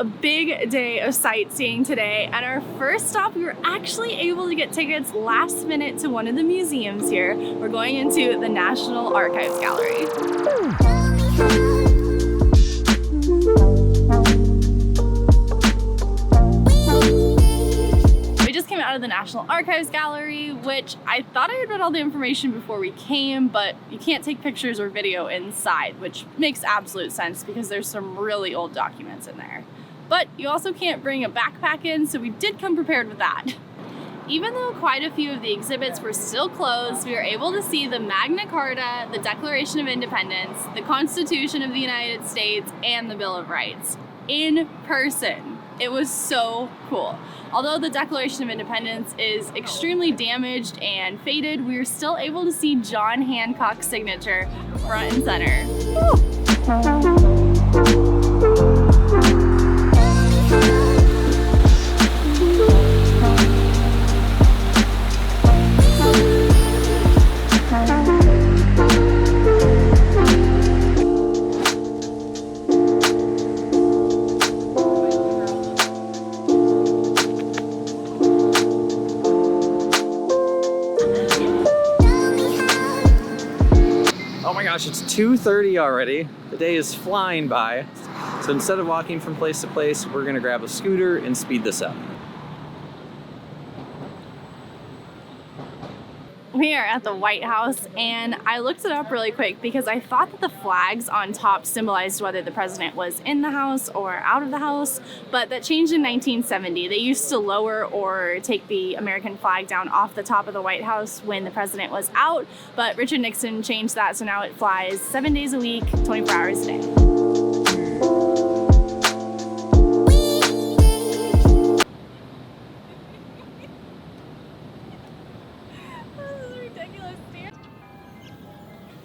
a big day of sightseeing today, and our first stop, we were actually able to get tickets last minute to one of the museums here. We're going into the National Archives Gallery. Out of the National Archives Gallery, which I thought I had read all the information before we came, but you can't take pictures or video inside, which makes absolute sense because there's some really old documents in there. But you also can't bring a backpack in, so we did come prepared with that. Even though quite a few of the exhibits were still closed, we were able to see the Magna Carta, the Declaration of Independence, the Constitution of the United States, and the Bill of Rights in person. It was so cool. Although the Declaration of Independence is extremely damaged and faded, we were still able to see John Hancock's signature front and center. Oh my gosh, it's 2:30 already. The day is flying by. So instead of walking from place to place, we're gonna grab a scooter and speed this up. We are at the White House, and I looked it up really quick because I thought that the flags on top symbolized whether the president was in the house or out of the house, but that changed in 1970. They used to lower or take the American flag down off the top of the White House when the president was out, but Richard Nixon changed that, so now it flies 7 days a week, 24 hours a day.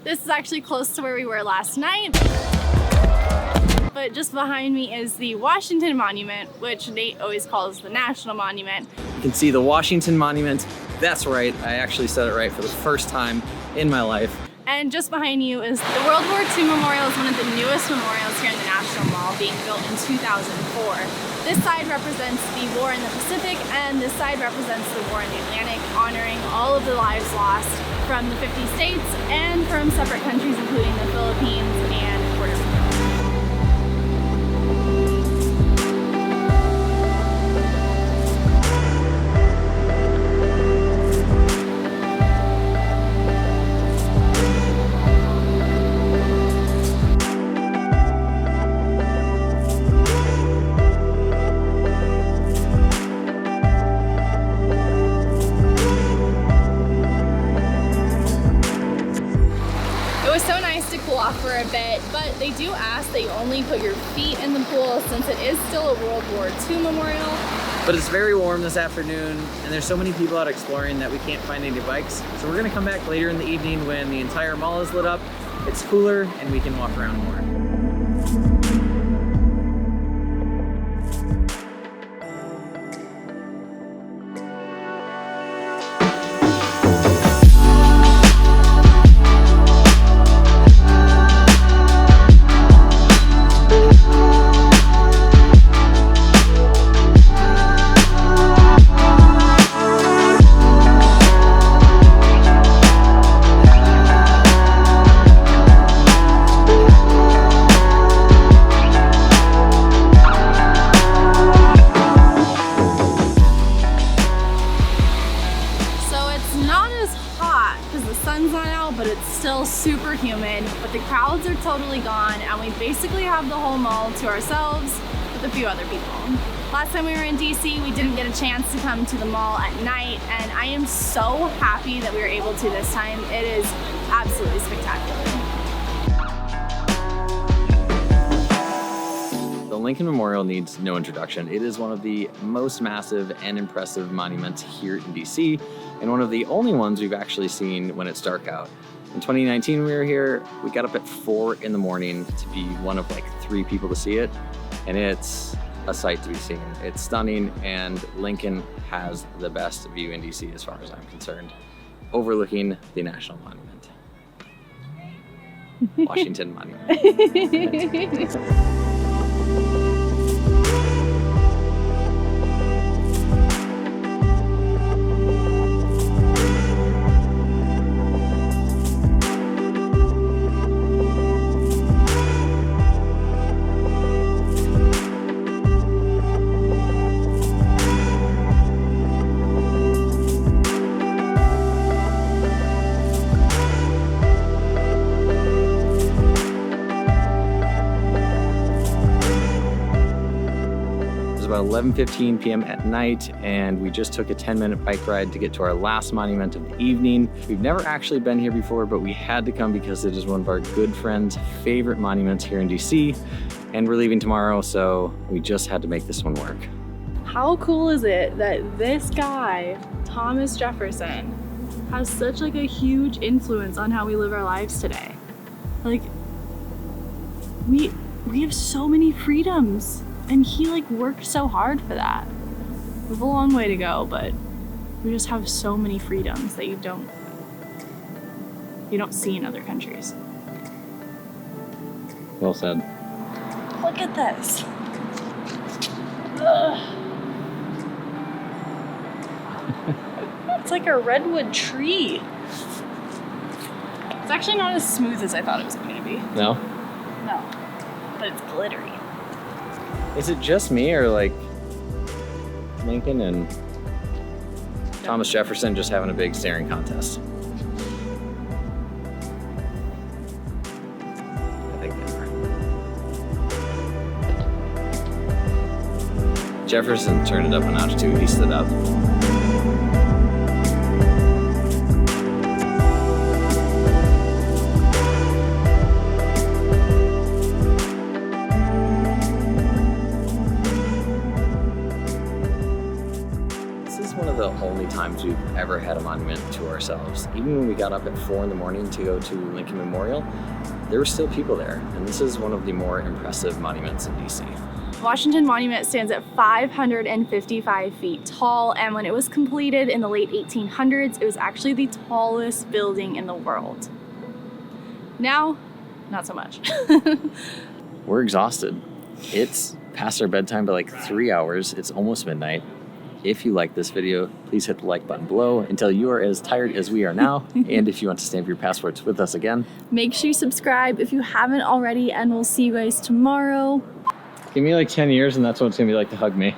This is actually close to where we were last night, but just behind me is the Washington Monument, which Nate always calls the National Monument. You can see the Washington Monument. That's right, I actually said it right for the first time in my life. And just behind you is the World War II Memorial, is one of the newest memorials here in the National Mall, being built in 2004. This side represents the war in the Pacific, and this side represents the war in the Atlantic, honoring all of the lives lost from the 50 states and from separate countries, including the Philippines and Puerto Rico. For a bit, but they do ask that you only put your feet in the pool since it is still a World War II memorial. But it's very warm this afternoon, and there's so many people out exploring that we can't find any bikes. So we're gonna come back later in the evening when the entire mall is lit up, it's cooler, and we can walk around more. But it's still super humid, but the crowds are totally gone, and we basically have the whole mall to ourselves with a few other people. Last time we were in DC, we didn't get a chance to come to the mall at night, and I am so happy that we were able to this time. It is absolutely spectacular. The Lincoln Memorial needs no introduction. It is one of the most massive and impressive monuments here in DC, and one of the only ones we've actually seen when it's dark out. In 2019, we were here, we got up at 4 in the morning to be one of like 3 people to see it, and it's a sight to be seen. It's stunning, and Lincoln has the best view in DC as far as I'm concerned, overlooking the National Monument. Washington Monument. about 11:15 p.m. at night, and we just took a 10-minute bike ride to get to our last monument of the evening. We've never actually been here before, but we had to come because it is one of our good friends' favorite monuments here in DC, and we're leaving tomorrow, so we just had to make this one work. How cool is it that this guy, Thomas Jefferson, has such like a huge influence on how we live our lives today? Like, we have so many freedoms, and he like worked so hard for that. We have a long way to go, but we just have so many freedoms that you don't see in other countries. Well said. Look at this. Ugh. It's like a redwood tree. It's actually not as smooth as I thought it was going to be. No? No, but it's glittery. Is it just me, or like Lincoln and Thomas Jefferson just having a big staring contest? I think they are. Jefferson turned it up a notch too. He stood up. One of the only times we've ever had a monument to ourselves. Even when we got up at 4 in the morning to go to Lincoln Memorial, there were still people there, and this is one of the more impressive monuments in DC. Washington Monument stands at 555 feet tall, and when it was completed in the late 1800s, it was actually the tallest building in the world. Now, not so much. We're exhausted. It's past our bedtime by like 3 hours. It's almost midnight. If you like this video, please hit the like button below until you are as tired as we are now. And if you want to stamp your passports with us again, make sure you subscribe if you haven't already, and we'll see you guys tomorrow. Give me like 10 years and that's what it's gonna be like to hug me.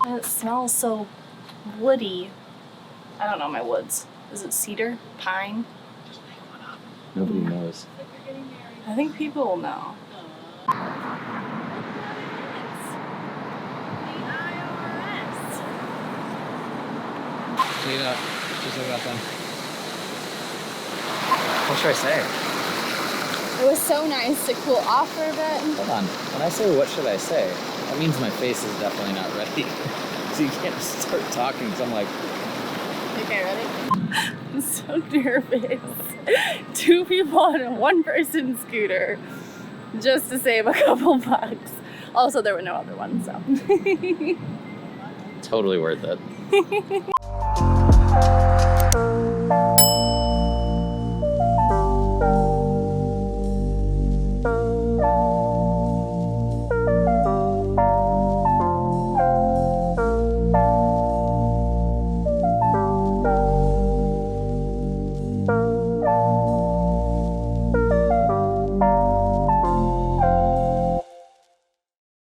It smells so woody. I don't know my woods. Is it cedar? Pine? Just make one up. Nobody knows. I think people will know. Clean up. Just like that then. What should I say? It was so nice to cool off for a bit. Hold on. When I say what should I say, that means my face is definitely not ready. So you can't just start talking because I'm like... Okay, ready? I'm so nervous. 2 people on a 1-person scooter just to save a couple bucks. Also, there were no other ones, so. Totally worth it.